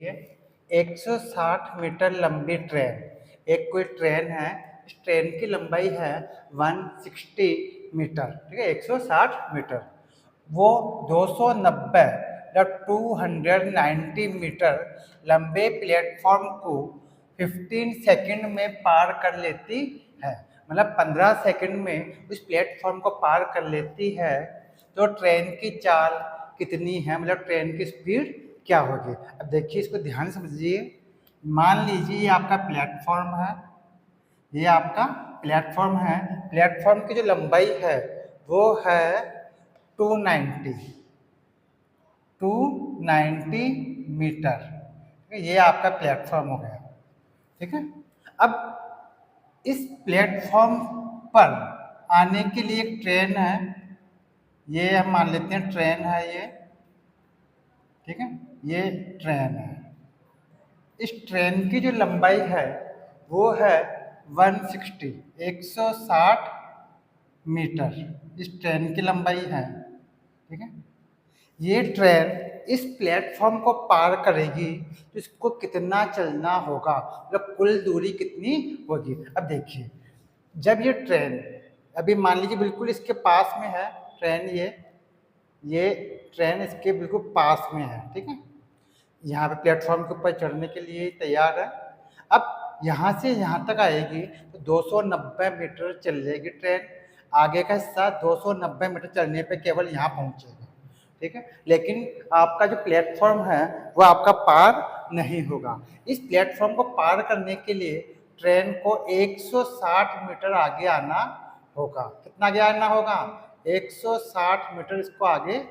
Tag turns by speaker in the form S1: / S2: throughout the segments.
S1: ये 160 मीटर लंबी ट्रेन, एक कोई ट्रेन है। इस ट्रेन की लंबाई है 160 मीटर, ठीक है, 160 मीटर। वो 290 या 290 मीटर लंबे प्लेटफॉर्म को 15 सेकंड में पार कर लेती है। मतलब 15 सेकंड में उस प्लेटफॉर्म को पार कर लेती है। तो ट्रेन की चाल कितनी है, मतलब ट्रेन की स्पीड क्या होगी। अब देखिए, इसको ध्यान से समझिए। मान लीजिए ये आपका प्लेटफॉर्म है, ये आपका प्लेटफॉर्म है। प्लेटफॉर्म की जो लंबाई है वो है 290 290 मीटर, ठीक है। ये आपका प्लेटफॉर्म हो गया, ठीक है। अब इस प्लेटफॉर्म पर आने के लिए एक ट्रेन है, ये हम मान लेते हैं ट्रेन है ये, ठीक है, ये ट्रेन है। इस ट्रेन की जो लंबाई है वो है 160 160 मीटर, इस ट्रेन की लंबाई है, ठीक है। ये ट्रेन इस प्लेटफॉर्म को पार करेगी तो इसको कितना चलना होगा, मतलब कुल दूरी कितनी होगी। अब देखिए, जब ये ट्रेन अभी मान लीजिए बिल्कुल इसके पास में है ट्रेन, ये ट्रेन इसके बिल्कुल पास में है, ठीक है। यहाँ पे प्लेटफॉर्म के ऊपर चढ़ने के लिए तैयार है। अब यहाँ से यहाँ तक आएगी तो 290 मीटर चल जाएगी ट्रेन। आगे का हिस्सा 290 मीटर चलने पे केवल यहाँ पहुँचेगा, ठीक है। लेकिन आपका जो प्लेटफॉर्म है वो आपका पार नहीं होगा। इस प्लेटफॉर्म को पार करने के लिए ट्रेन को 160 मीटर आगे आना होगा। कितना आगे आना होगा? 160 मीटर इसको आगे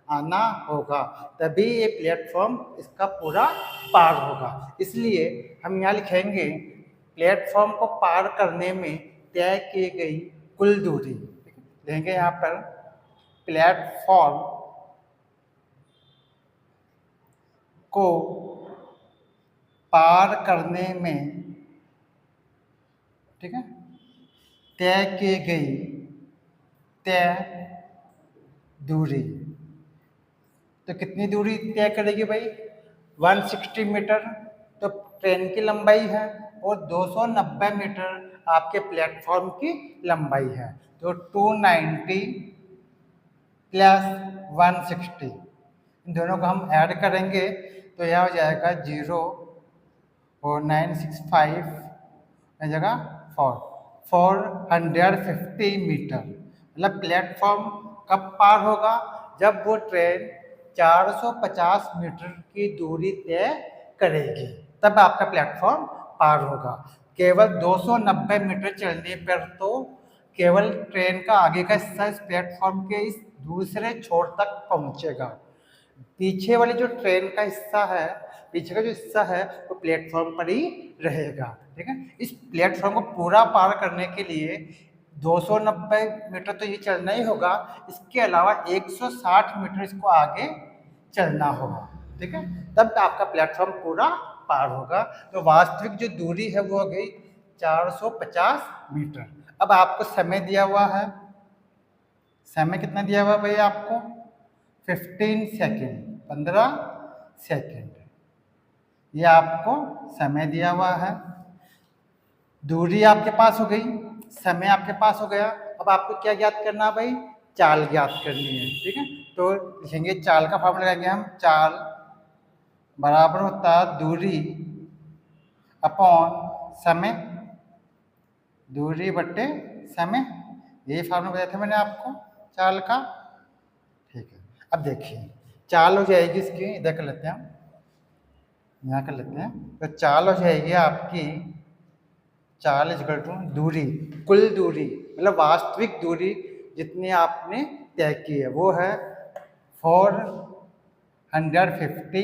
S1: आना होगा, तभी ये प्लेटफॉर्म इसका पूरा पार होगा। इसलिए हम यहाँ लिखेंगे प्लेटफॉर्म को पार करने में तय की गई कुल दूरी। लिखेंगे यहाँ पर प्लेटफॉर्म को पार करने में, ठीक है, तय की गई तय दूरी। तो कितनी दूरी तय करेगी भाई? 160 मीटर तो ट्रेन की लंबाई है और 290 मीटर आपके प्लेटफॉर्म की लंबाई है। तो 290 प्लस 160, इन दोनों को हम ऐड करेंगे तो यह हो जाएगा 0 और 965 जगह 450 मीटर। मतलब प्लेटफॉर्म कब पार होगा? जब वो ट्रेन 450 मीटर की दूरी तय करेगी, तब आपका प्लेटफॉर्म पार होगा। केवल 290 मीटर चलने पर तो केवल ट्रेन का आगे का हिस्सा इस प्लेटफॉर्म के इस दूसरे छोर तक पहुंचेगा। पीछे वाली जो ट्रेन का हिस्सा है, पीछे का जो हिस्सा है वो प्लेटफॉर्म पर ही रहेगा, ठीक है। इस प्लेटफॉर्म को पूरा पार करने के लिए 290 मीटर तो ये चलना ही होगा, इसके अलावा 160 मीटर इसको आगे चलना होगा, ठीक है, तब आपका प्लेटफॉर्म पूरा पार होगा। तो वास्तविक जो दूरी है वो हो गई 450 मीटर। अब आपको समय दिया हुआ है, समय कितना दिया हुआ है भैया आपको? 15 सेकेंड, 15 सेकेंड, ये आपको समय दिया हुआ है। दूरी आपके पास हो गई, समय आपके पास हो गया। अब आपको क्या ज्ञात करना है भाई? चाल ज्ञात करनी है, ठीक है। तो लिखेंगे चाल का फॉर्मूला लगाएंगे हम, चाल बराबर होता है दूरी अपॉन समय, दूरी बट्टे समय। यही फॉर्मूला बताया था मैंने आपको चाल का, ठीक है। अब देखिए चाल हो जाएगी इसकी, इधर कर लेते हैं हम, यहाँ कर लेते हैं। तो चाल हो जाएगी आपकी, चाल इज इक्वल टू दूरी, कुल दूरी मतलब वास्तविक दूरी जितनी आपने तय की है वो है 450,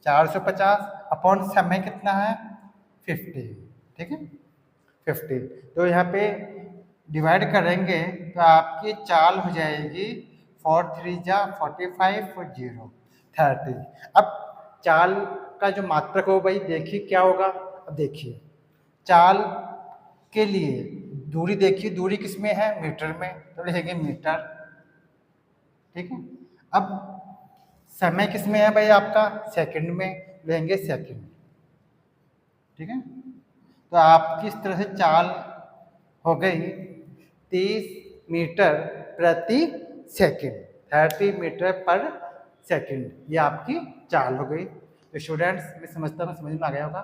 S1: 450 अपॉन समय कितना है? 50, ठीक है, 50। तो यहाँ पे डिवाइड करेंगे तो आपकी चाल हो जाएगी 4 3 जा 45 और 0 30। अब चाल का जो मात्रक हो भाई देखिए क्या होगा। अब देखिए चाल के लिए दूरी, देखिए दूरी किस में है? मीटर में, तो लिखेंगे मीटर, ठीक है। अब समय किस में है भाई आपका? सेकंड में, लेंगे सेकंड। ठीक है, तो आपकी इस तरह से चाल हो गई 30 मीटर प्रति सेकंड, 30 मीटर पर सेकंड, ये आपकी चाल हो गई। तो स्टूडेंट्स, मैं समझता हूँ समझ में आ गया होगा।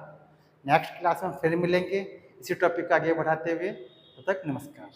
S1: नेक्स्ट क्लास में फिर मिलेंगे इसी टॉपिक को आगे बढ़ाते हुए। तब तक नमस्कार।